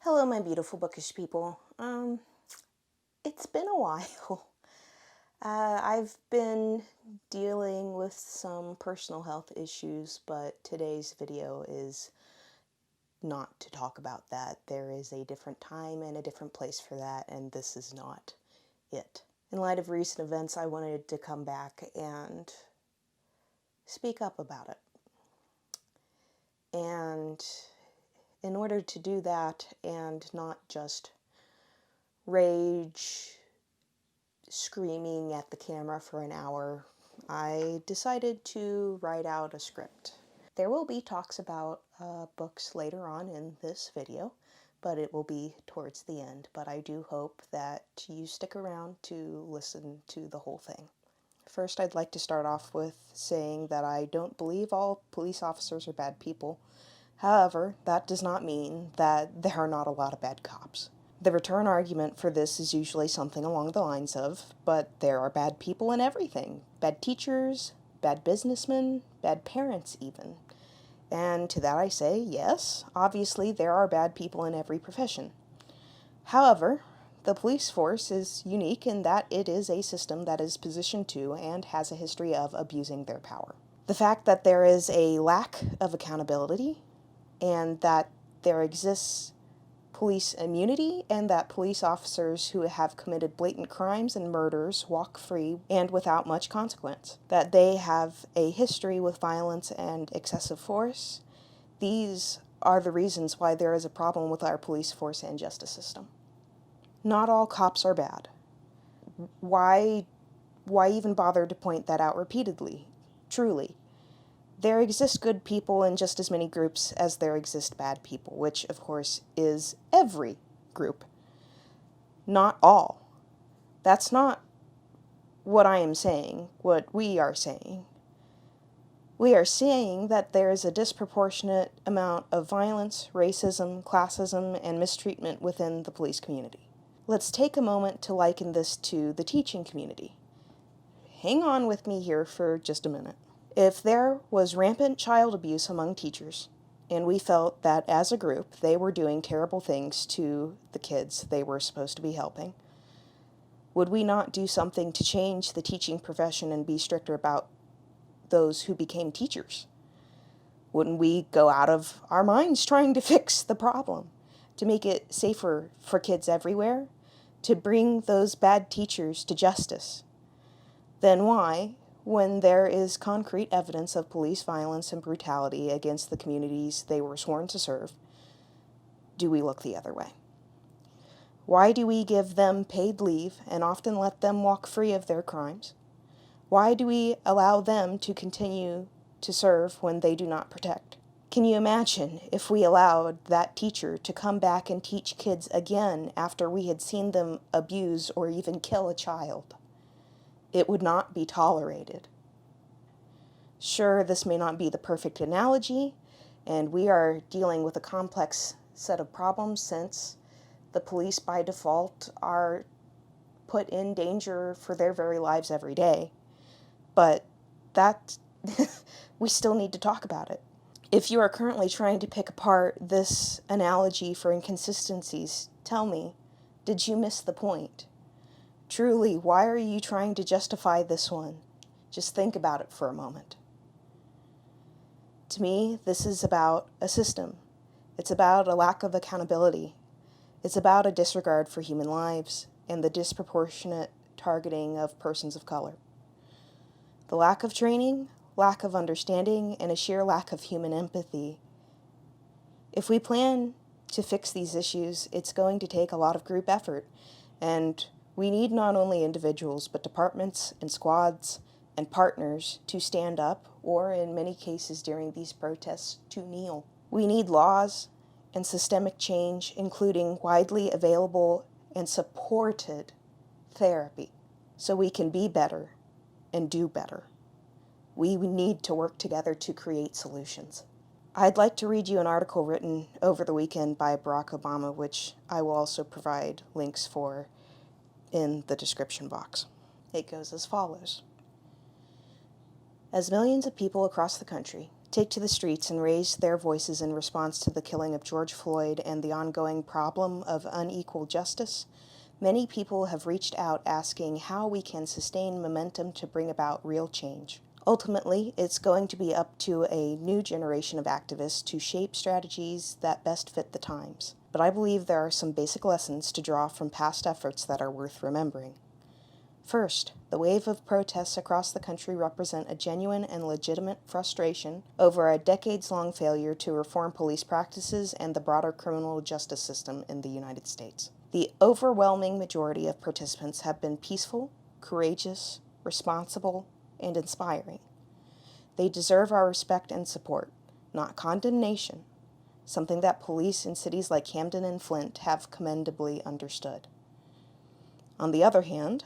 Hello, my beautiful bookish people. It's been a while. I've been dealing with some personal health issues, but today's video is not to talk about that. There is a different time and a different place for that, and this is not it. In light of recent events, I wanted to come back and speak up about it. And in order to do that and not just rage screaming at the camera for an hour, I decided to write out a script. There will be talks about books later on in this video, but it will be towards the end. But I do hope that you stick around to listen to the whole thing. First, I'd like to start off with saying that I don't believe all police officers are bad people. However, that does not mean that there are not a lot of bad cops. The return argument for this is usually something along the lines of, but there are bad people in everything. Bad teachers, bad businessmen, bad parents even. And to that I say, yes, obviously there are bad people in every profession. However, the police force is unique in that it is a system that is positioned to and has a history of abusing their power. The fact that there is a lack of accountability and that there exists police immunity and that police officers who have committed blatant crimes and murders walk free and without much consequence. That they have a history with violence and excessive force. These are the reasons why there is a problem with our police force and justice system. Not all cops are bad. Why even bother to point that out repeatedly? Truly. There exist good people in just as many groups as there exist bad people, which, of course, is every group. Not all. That's not what I am saying, what we are saying. We are saying that there is a disproportionate amount of violence, racism, classism, and mistreatment within the police community. Let's take a moment to liken this to the teaching community. Hang on with me here for just a minute. If there was rampant child abuse among teachers, and we felt that as a group they were doing terrible things to the kids they were supposed to be helping, would we not do something to change the teaching profession and be stricter about those who became teachers? Wouldn't we go out of our minds trying to fix the problem, to make it safer for kids everywhere, to bring those bad teachers to justice? Then why, when there is concrete evidence of police violence and brutality against the communities they were sworn to serve, do we look the other way? Why do we give them paid leave and often let them walk free of their crimes? Why do we allow them to continue to serve when they do not protect? Can you imagine if we allowed that teacher to come back and teach kids again after we had seen them abuse or even kill a child? It would not be tolerated. Sure, this may not be the perfect analogy, and we are dealing with a complex set of problems since the police by default are put in danger for their very lives every day. But that, we still need to talk about it. If you are currently trying to pick apart this analogy for inconsistencies, tell me, did you miss the point? Truly, why are you trying to justify this one? Just think about it for a moment. To me, this is about a system. It's about a lack of accountability. It's about a disregard for human lives and the disproportionate targeting of persons of color. The lack of training, lack of understanding, and a sheer lack of human empathy. If we plan to fix these issues, it's going to take a lot of group effort, and we need not only individuals, but departments and squads and partners to stand up, or in many cases during these protests, to kneel. We need laws and systemic change, including widely available and supported therapy, so we can be better and do better. We need to work together to create solutions. I'd like to read you an article written over the weekend by Barack Obama, which I will also provide links for in the description box. It goes as follows. As millions of people across the country take to the streets and raise their voices in response to the killing of George Floyd and the ongoing problem of unequal justice, many people have reached out asking how we can sustain momentum to bring about real change. Ultimately, it's going to be up to a new generation of activists to shape strategies that best fit the times. But I believe there are some basic lessons to draw from past efforts that are worth remembering. First, the wave of protests across the country represent a genuine and legitimate frustration over a decades-long failure to reform police practices and the broader criminal justice system in the United States. The overwhelming majority of participants have been peaceful, courageous, responsible, and inspiring. They deserve our respect and support, not condemnation, something that police in cities like Camden and Flint have commendably understood. On the other hand,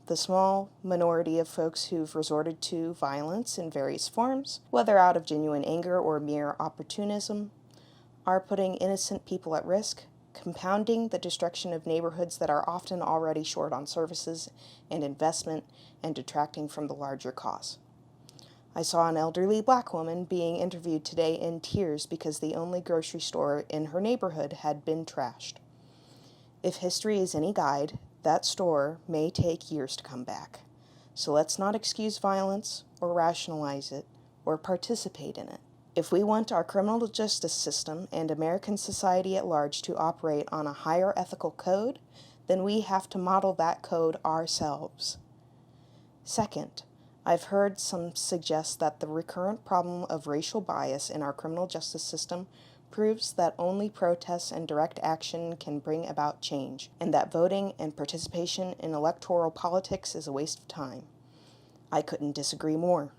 the small minority of folks who've resorted to violence in various forms, whether out of genuine anger or mere opportunism, are putting innocent people at risk, compounding the destruction of neighborhoods that are often already short on services and investment and detracting from the larger cause. I saw an elderly black woman being interviewed today in tears because the only grocery store in her neighborhood had been trashed. If history is any guide, that store may take years to come back. So let's not excuse violence or rationalize it or participate in it. If we want our criminal justice system and American society at large to operate on a higher ethical code, then we have to model that code ourselves. Second, I've heard some suggest that the recurrent problem of racial bias in our criminal justice system proves that only protests and direct action can bring about change, and that voting and participation in electoral politics is a waste of time. I couldn't disagree more.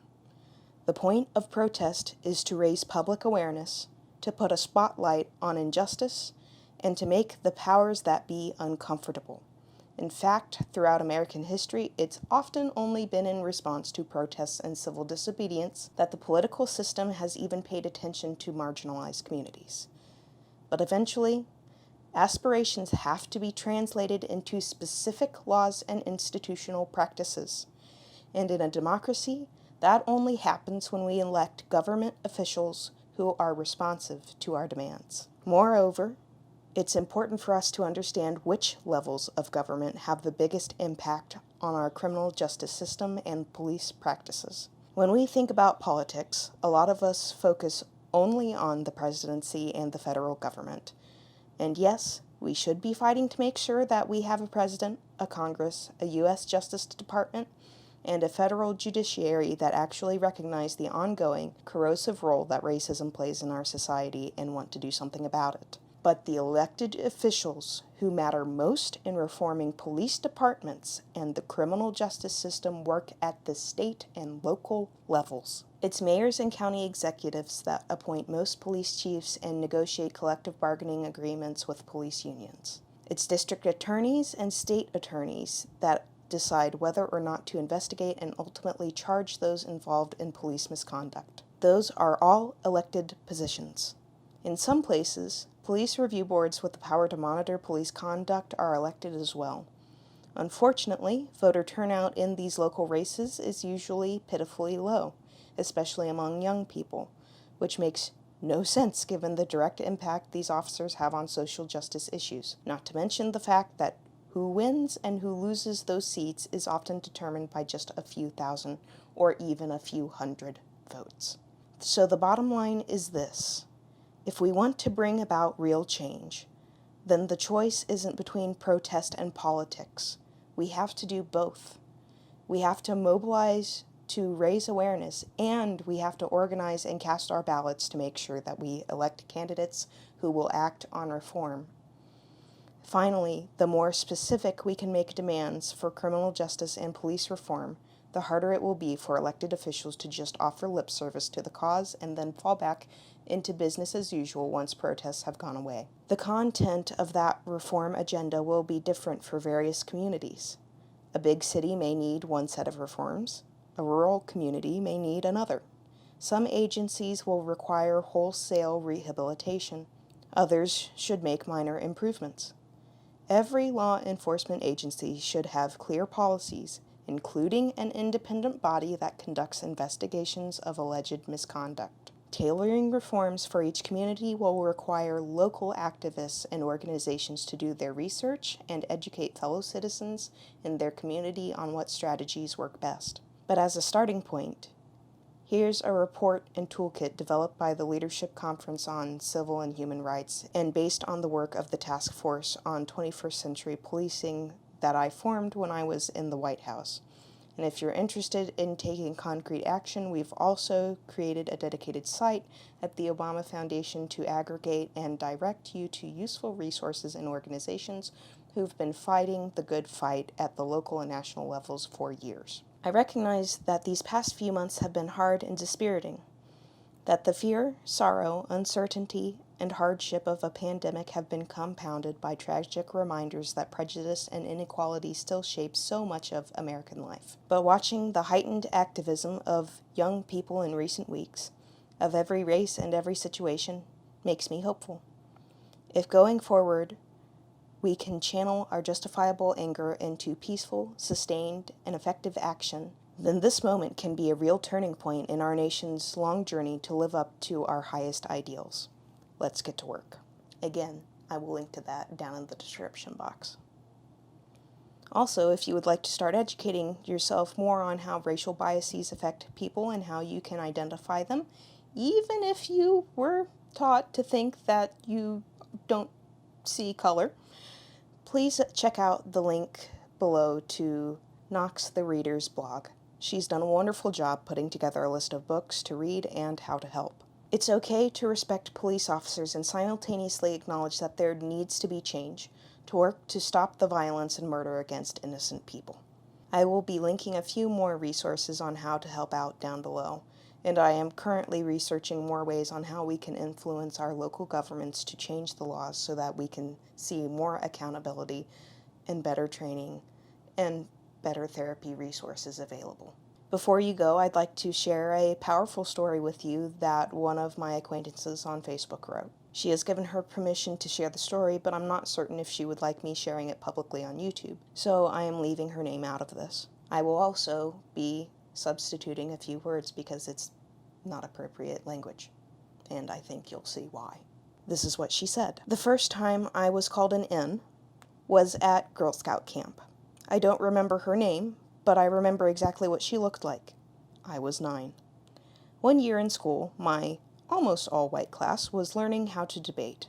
The point of protest is to raise public awareness, to put a spotlight on injustice, and to make the powers that be uncomfortable. In fact, throughout American history, it's often only been in response to protests and civil disobedience that the political system has even paid attention to marginalized communities. But eventually, aspirations have to be translated into specific laws and institutional practices. And in a democracy, that only happens when we elect government officials who are responsive to our demands. Moreover, it's important for us to understand which levels of government have the biggest impact on our criminal justice system and police practices. When we think about politics, a lot of us focus only on the presidency and the federal government. And yes, we should be fighting to make sure that we have a president, a Congress, a U.S. Justice Department, and a federal judiciary that actually recognize the ongoing, corrosive role that racism plays in our society and want to do something about it. But the elected officials who matter most in reforming police departments and the criminal justice system work at the state and local levels. It's mayors and county executives that appoint most police chiefs and negotiate collective bargaining agreements with police unions. It's district attorneys and state attorneys that decide whether or not to investigate and ultimately charge those involved in police misconduct. Those are all elected positions. In some places, police review boards with the power to monitor police conduct are elected as well. Unfortunately, voter turnout in these local races is usually pitifully low, especially among young people, which makes no sense given the direct impact these officers have on social justice issues, not to mention the fact that who wins and who loses those seats is often determined by just a few thousand or even a few hundred votes. So the bottom line is this. If we want to bring about real change, then the choice isn't between protest and politics. We have to do both. We have to mobilize to raise awareness, and we have to organize and cast our ballots to make sure that we elect candidates who will act on reform. Finally, the more specific we can make demands for criminal justice and police reform, the harder it will be for elected officials to just offer lip service to the cause and then fall back into business as usual once protests have gone away. The content of that reform agenda will be different for various communities. A big city may need one set of reforms. A rural community may need another. Some agencies will require wholesale rehabilitation. Others should make minor improvements. Every law enforcement agency should have clear policies, including an independent body that conducts investigations of alleged misconduct. Tailoring reforms for each community will require local activists and organizations to do their research and educate fellow citizens in their community on what strategies work best. But as a starting point, here's a report and toolkit developed by the Leadership Conference on Civil and Human Rights and based on the work of the Task Force on 21st Century Policing that I formed when I was in the White House. And if you're interested in taking concrete action, we've also created a dedicated site at the Obama Foundation to aggregate and direct you to useful resources and organizations who've been fighting the good fight at the local and national levels for years. I recognize that these past few months have been hard and dispiriting, that the fear, sorrow, uncertainty, and hardship of a pandemic have been compounded by tragic reminders that prejudice and inequality still shape so much of American life. But watching the heightened activism of young people in recent weeks, of every race and every situation, makes me hopeful. If going forward, we can channel our justifiable anger into peaceful, sustained, and effective action, then this moment can be a real turning point in our nation's long journey to live up to our highest ideals. Let's get to work. Again, I will link to that down in the description box. Also, if you would like to start educating yourself more on how racial biases affect people and how you can identify them, even if you were taught to think that you don't see color, please check out the link below to Nox the Reader's blog. She's done a wonderful job putting together a list of books to read and how to help. It's okay to respect police officers and simultaneously acknowledge that there needs to be change, to work to stop the violence and murder against innocent people. I will be linking a few more resources on how to help out down below, and I am currently researching more ways on how we can influence our local governments to change the laws so that we can see more accountability and better training and better therapy resources available. Before you go, I'd like to share a powerful story with you that one of my acquaintances on Facebook wrote. She has given her permission to share the story, but I'm not certain if she would like me sharing it publicly on YouTube, so I am leaving her name out of this. I will also be substituting a few words because it's not appropriate language, and I think you'll see why. This is what she said. The first time I was called an N was at Girl Scout camp. I don't remember her name, but I remember exactly what she looked like. I was 9. One year in school, my almost all-white class was learning how to debate.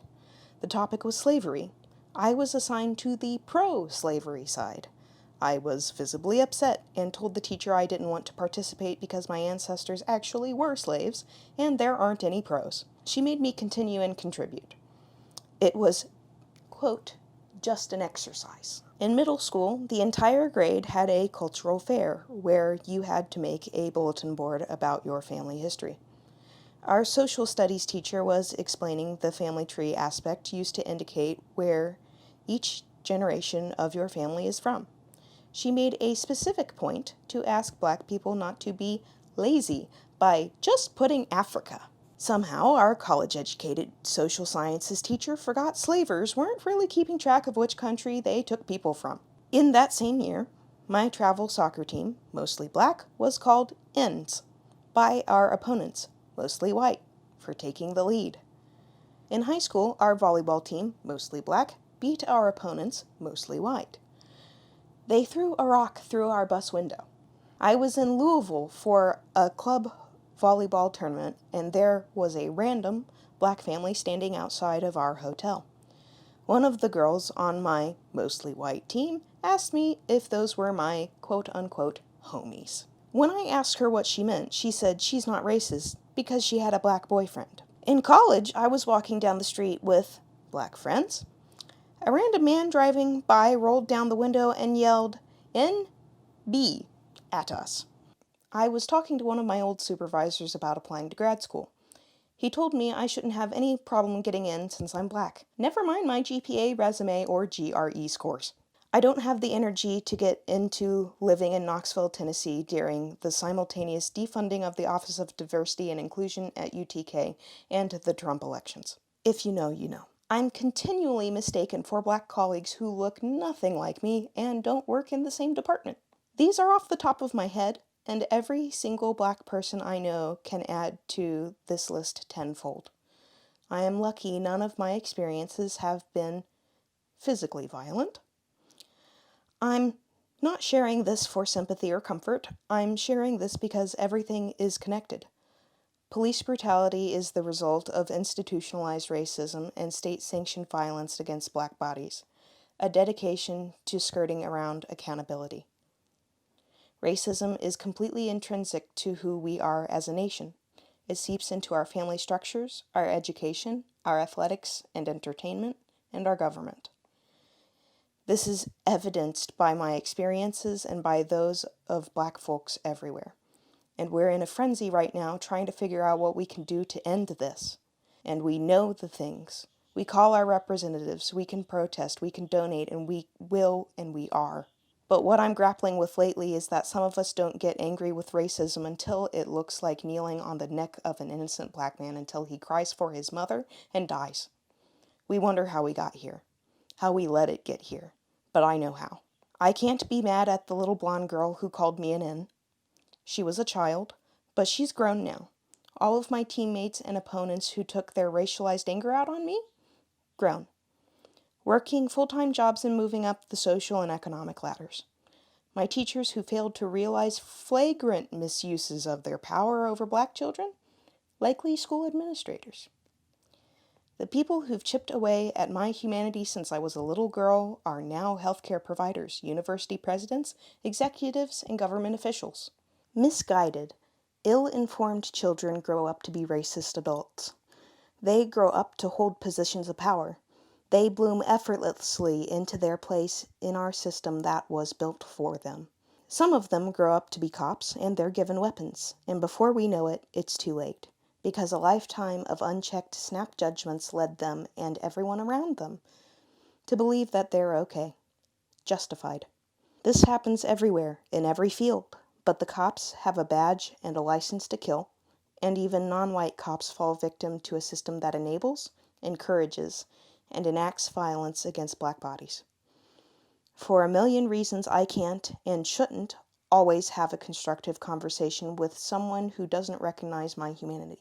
The topic was slavery. I was assigned to the pro-slavery side. I was visibly upset and told the teacher I didn't want to participate because my ancestors actually were slaves, and there aren't any pros. She made me continue and contribute. It was, quote, just an exercise. In middle school, the entire grade had a cultural fair where you had to make a bulletin board about your family history. Our social studies teacher was explaining the family tree aspect used to indicate where each generation of your family is from. She made a specific point to ask Black people not to be lazy by just putting Africa. Somehow, our college-educated social sciences teacher forgot slavers weren't really keeping track of which country they took people from. In that same year, my travel soccer team, mostly Black, was called Ns by our opponents, mostly white, for taking the lead. In high school, our volleyball team, mostly Black, beat our opponents, mostly white. They threw a rock through our bus window. I was in Louisville for a club volleyball tournament, and there was a random Black family standing outside of our hotel. One of the girls on my mostly white team asked me if those were my quote-unquote homies. When I asked her what she meant, she said she's not racist because she had a Black boyfriend. In college, I was walking down the street with Black friends. A random man driving by rolled down the window and yelled, "NB," at us. I was talking to one of my old supervisors about applying to grad school. He told me I shouldn't have any problem getting in since I'm Black. Never mind my GPA, resume, or GRE scores. I don't have the energy to get into living in Knoxville, Tennessee during the simultaneous defunding of the Office of Diversity and Inclusion at UTK and the Trump elections. If you know, you know. I'm continually mistaken for Black colleagues who look nothing like me and don't work in the same department. These are off the top of my head, and every single black person I know can add to this list tenfold. I am lucky none of my experiences have been physically violent. I'm not sharing this for sympathy or comfort. I'm sharing this because everything is connected. Police brutality is the result of institutionalized racism and state-sanctioned violence against black bodies, a dedication to skirting around accountability. Racism is completely intrinsic to who we are as a nation. It seeps into our family structures, our education, our athletics and entertainment, and our government. This is evidenced by my experiences and by those of black folks everywhere. And we're in a frenzy right now trying to figure out what we can do to end this. And we know the things. We call our representatives, we can protest, we can donate, and we will and we are. But what I'm grappling with lately is that some of us don't get angry with racism until it looks like kneeling on the neck of an innocent black man until he cries for his mother and dies. We wonder how we got here, how we let it get here. But I know how. I can't be mad at the little blonde girl who called me an N. She was a child, but she's grown now. All of my teammates and opponents who took their racialized anger out on me? Grown. Working full-time jobs and moving up the social and economic ladders. My teachers who failed to realize flagrant misuses of their power over black children? Likely school administrators. The people who've chipped away at my humanity since I was a little girl are now healthcare providers, university presidents, executives, and government officials. Misguided, ill-informed children grow up to be racist adults. They grow up to hold positions of power. They bloom effortlessly into their place in our system that was built for them. Some of them grow up to be cops, and they're given weapons, and before we know it, it's too late, because a lifetime of unchecked snap judgments led them, and everyone around them, to believe that they're okay, justified. This happens everywhere, in every field, but the cops have a badge and a license to kill, and even non-white cops fall victim to a system that enables, encourages, and enacts violence against black bodies. For a million reasons, I can't and shouldn't always have a constructive conversation with someone who doesn't recognize my humanity,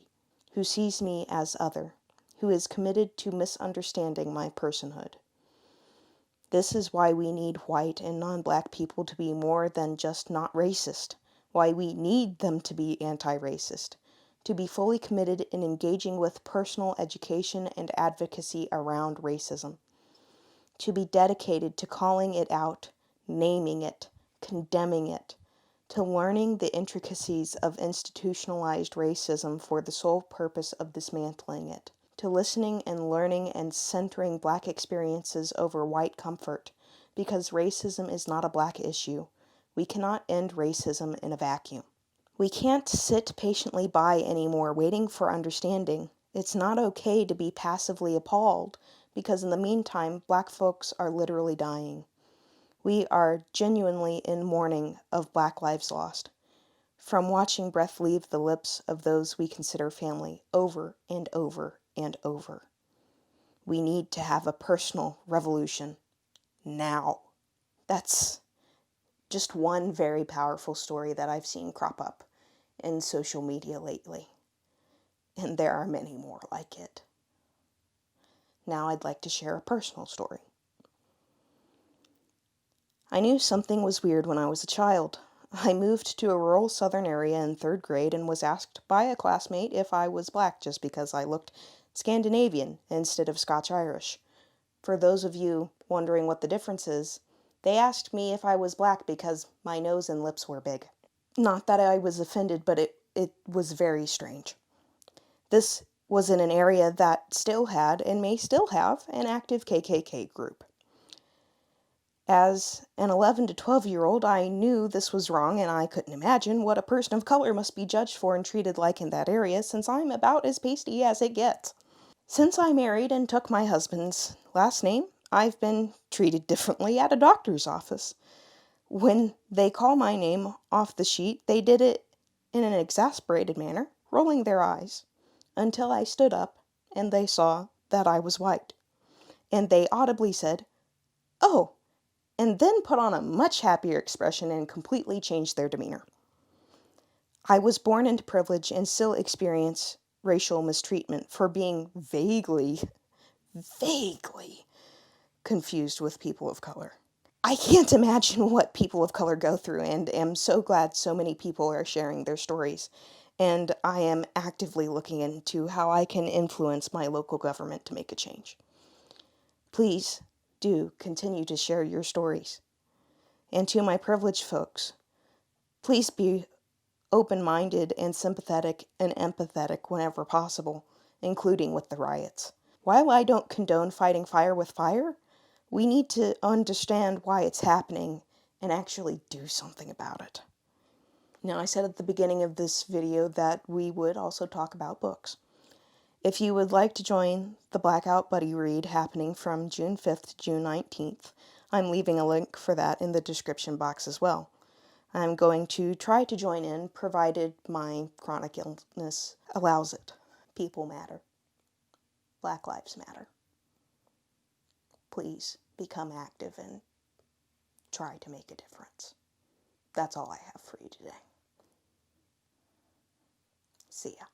who sees me as other, who is committed to misunderstanding my personhood. This is why we need white and non-black people to be more than just not racist, why we need them to be anti-racist, to be fully committed in engaging with personal education and advocacy around racism, to be dedicated to calling it out, naming it, condemning it, to learning the intricacies of institutionalized racism for the sole purpose of dismantling it, to listening and learning and centering black experiences over white comfort, because racism is not a black issue. We cannot end racism in a vacuum. We can't sit patiently by anymore waiting for understanding. It's not okay to be passively appalled, because in the meantime, black folks are literally dying. We are genuinely in mourning of black lives lost, from watching breath leave the lips of those we consider family over and over and over. We need to have a personal revolution now. That's just one very powerful story that I've seen crop up in social media lately. And there are many more like it. Now I'd like to share a personal story. I knew something was weird when I was a child. I moved to a rural southern area in 3rd grade and was asked by a classmate if I was black just because I looked Scandinavian instead of Scotch-Irish. For those of you wondering what the difference is, they asked me if I was black because my nose and lips were big. Not that I was offended, but it was very strange. This was in an area that still had, and may still have, an active KKK group. As an 11 to 12-year-old, I knew this was wrong, and I couldn't imagine what a person of color must be judged for and treated like in that area, since I'm about as pasty as it gets. Since I married and took my husband's last name, I've been treated differently at a doctor's office. When they call my name off the sheet, they did it in an exasperated manner, rolling their eyes, until I stood up and they saw that I was white. And they audibly said, "Oh," and then put on a much happier expression and completely changed their demeanor. I was born into privilege and still experience racial mistreatment for being vaguely confused with people of color. I can't imagine what people of color go through, and am so glad so many people are sharing their stories. And I am actively looking into how I can influence my local government to make a change. Please do continue to share your stories. And to my privileged folks, please be open-minded and sympathetic and empathetic whenever possible, including with the riots. While I don't condone fighting fire with fire, we need to understand why it's happening and actually do something about it. Now, I said at the beginning of this video that we would also talk about books. If you would like to join the Blackout Buddy Read happening from June 5th to June 19th, I'm leaving a link for that in the description box as well. I'm going to try to join in, provided my chronic illness allows it. People matter. Black lives matter. Please become active and try to make a difference. That's all I have for you today. See ya.